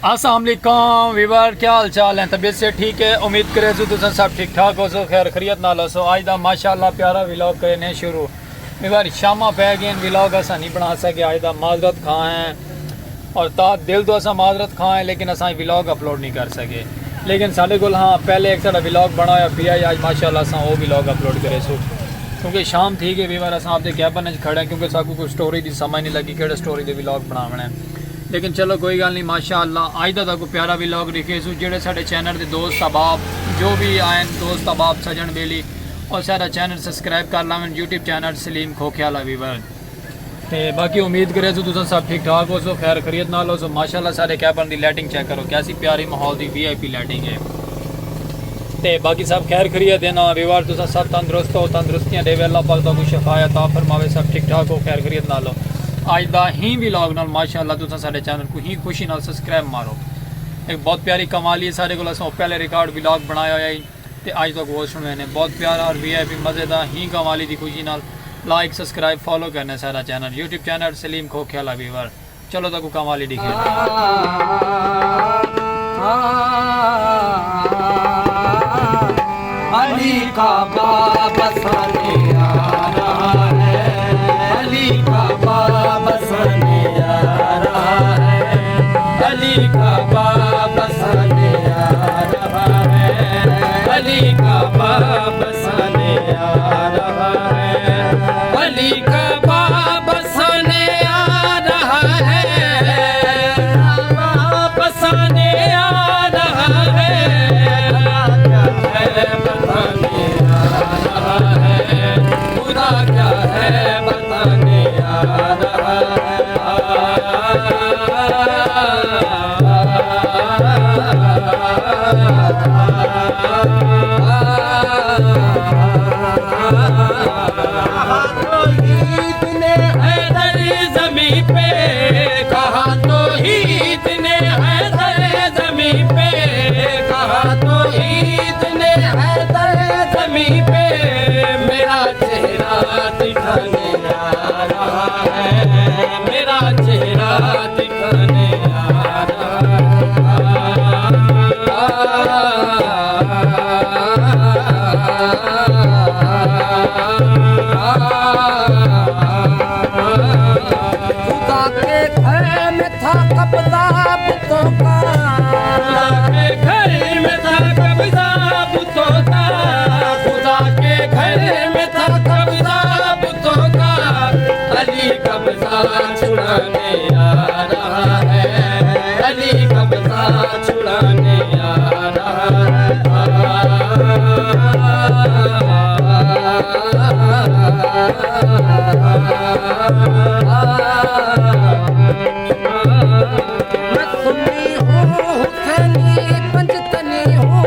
अस्सलाम वालेकुम वीवर, क्या हाल चाल है? तबीयत से ठीक है? उम्मीद करे सो तुम सब ठीक ठाक हो सो, खैर खरीत नाल हो सो। आज दा माशाअल्लाह प्यारा व्लॉग करने शुरू। वीवर शामा पै गए व्लॉग असा नहीं बना सके। आज दा माजरत खां है और ता दिल तो असा माजरत खां है, लेकिन असा व्लॉग अपलोड नहीं कर सके। लेकिन साढ़े को हाँ पहले एक साढ़ा व्लॉग बना हुआ पिया, आज माशाअल्लाह असा वो व्लॉग अपलोड करे सो, क्योंकि शाम थी गई। वीवर असा आपके कैबन खड़े हैं, क्योंकि साकू कोई स्टोरी की समझ नहीं लगी कि स्टोरी के व्लॉग बनावना है। लेकिन चलो कोई गल नहीं, माशाअल्लाह आज का कोई प्यारा व्लॉग दिखे सो। जेडे साडे चैनल के दोस्त अहबाब जो भी आए दोस्त अहबाब सजन बेली, और सारा चैनल सबसक्राइब कर लावें, यूट्यूब चैनल सलीम खोखियाला वीवर। तो बाकी उम्मीद करे सो तुम सब ठीक ठाक हो सो, खैर खरीद नाल हो सो। माशाअल्लाह सारे कैबन की लाइटिंग चेक करो, कैसी प्यारी माहौल की VIP लाइटिंग है। तो बाकी सब खैर खरीद देना वीवर, तुम सब तंदुरुस्त हो, तंदुरुस्तियाँ देवे अल्लाह पाक दा कुछ शफाया ता फरमावे, सब ठीक ठाक हो, खैर खरीद नाल हो। आज का ही व्लॉग नाल माशाअल्लाह तुम साडे चैनल को ही खुशी नाल सबसक्राइब मारो। एक बहुत प्यारी कमाली है सारे को, पहले रिकॉर्ड व्लॉग बनाया हुआ है तो अज तक वो सुने ने बहुत प्यारा और VIP मज़ेदार ही कमाली की खुशी नाल लाइक सब्सक्राइब फॉलो करना सारा चैनल, यूट्यूब चैनल सलीम खोखियाला वीवर। चलो तक कमाली दिखे अली का बाबा साने आ रहा है, अली का बाबा साने आ रहा है, अली का बाबा साने आ रहा है, अली का बाबा साने आ रहा है, अली का बाबा साने आ रहा है, बाबा साने आ रहा है। बताने आ रहा है, खुदा क्या है बताने आ रहा है। ईद ने हैदर ज़मीं पे कहा, तो ईद ने हैदर ज़मीं पे कहा, तो ईद ने हैदर ज़मीं पे मेरा चेहरा दिखाने आ रहा है, मेरा चेहरा दिखाने आ रहा खुदा के घर में था कब्ज़ा बुतों का, खुदा के घर में था कब्ज़ा बुतों का, खुदा के घर में था कब्ज़ा बुतों का। अली कब्ज़ा छुड़ाने आ रहा है, अली कब्ज़ा छुड़ाने आ रहा मैं सुन्नी हूँ हुसैनी पंजतनी हूँ,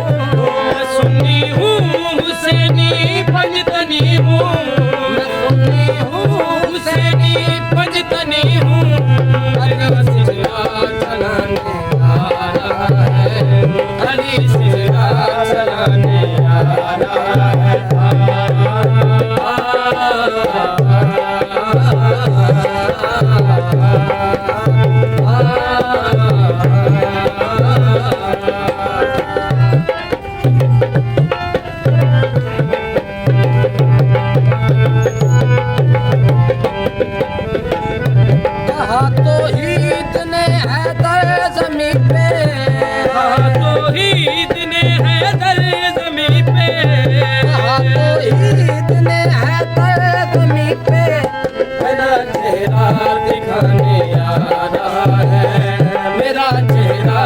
मैं सुन्नी हूँ हुसैनी पंजतनी हूँ, मैं सुन्नी हूँ हुसैनी पंजतनी हूँ। अली सिजदा चलाने आ रहा है, अली सिजदा चलाने आ रहा है। कहा तो ईद ने हैदर ज़मीं पे, कहा तो ईद ने हैदर ज़मीं पे, कहा तो ईद ने हैदर ज़मीं पे मेरा चेहरा दिखाने आ रहा है, मेरा चेहरा